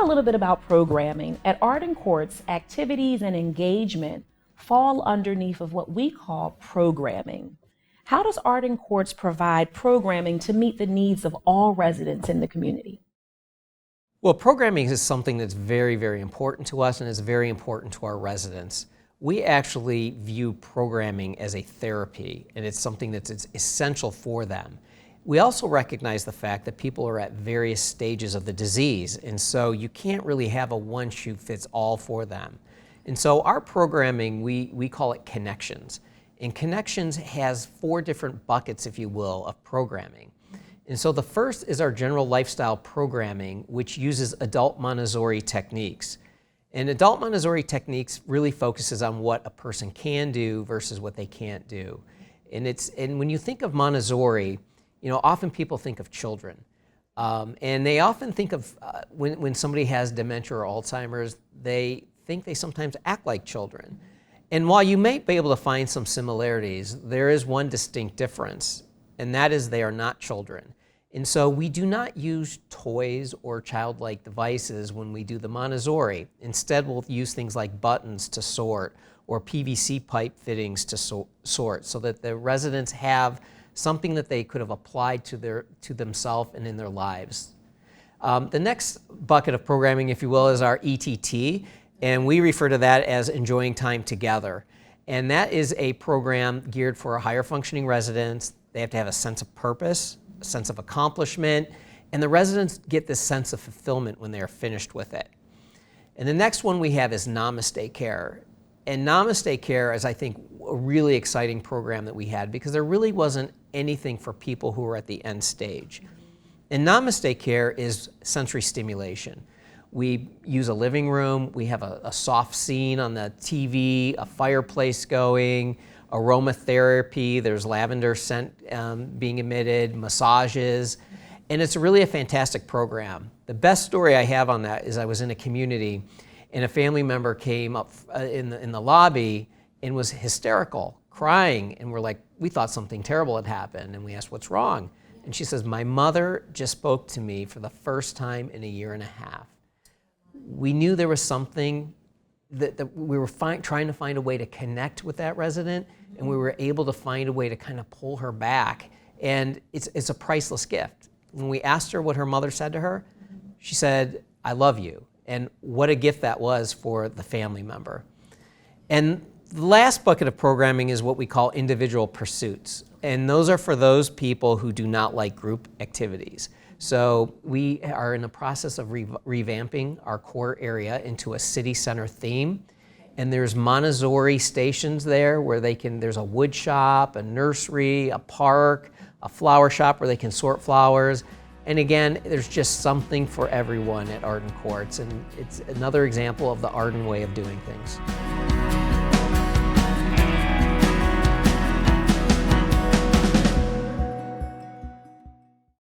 a little bit about programming. At Arden Quartz, activities and engagement fall underneath of what we call programming. How does Arden Quartz provide programming to meet the needs of all residents in the community? Well, programming is something that's very, very important to us and is very important to our residents. We actually view programming as a therapy, and it's something that's essential for them. We also recognize the fact that people are at various stages of the disease, and so you can't really have a one-shoe-fits-all for them. And so our programming, we call it Connections. And Connections has 4 different buckets, if you will, of programming. And so the first is our general lifestyle programming, which uses adult Montessori techniques. And adult Montessori techniques really focuses on what a person can do versus what they can't do. And when you think of Montessori, you know, often people think of children. And they often think of, when somebody has dementia or Alzheimer's, they think they sometimes act like children. And while you may be able to find some similarities, there is one distinct difference, and that is they are not children. And so we do not use toys or childlike devices when we do the Montessori. Instead, we'll use things like buttons to sort or PVC pipe fittings to sort, so that the residents have something that they could have applied to themselves and in their lives. The next bucket of programming, if you will, is our ETT. And we refer to that as enjoying time together. And that is a program geared for higher functioning residents. They have to have a sense of purpose, a sense of accomplishment, and the residents get this sense of fulfillment when they are finished with it. And the next one we have is Namaste Care. And Namaste Care is, I think, a really exciting program that we had because there really wasn't anything for people who were at the end stage. And Namaste Care is sensory stimulation. We use a living room, we have a soft scene on the TV, a fireplace going, aromatherapy, there's lavender scent being emitted, massages, and it's really a fantastic program. The best story I have on that is I was in a community and a family member came up in the lobby and was hysterical, crying, and we're like, we thought something terrible had happened, and we asked, what's wrong? And she says, my mother just spoke to me for the first time in a year and a half. We knew there was something that we were trying to find a way to connect with that resident, and we were able to find a way to kind of pull her back. And it's a priceless gift. When we asked her what her mother said to her, she said, I love you. And what a gift that was for the family member. And the last bucket of programming is what we call individual pursuits. And those are for those people who do not like group activities. So we are in the process of revamping our core area into a city center theme. And there's Montessori stations there where there's a wood shop, a nursery, a park, a flower shop where they can sort flowers. And again, there's just something for everyone at Arden Quartz. And it's another example of the Arden way of doing things.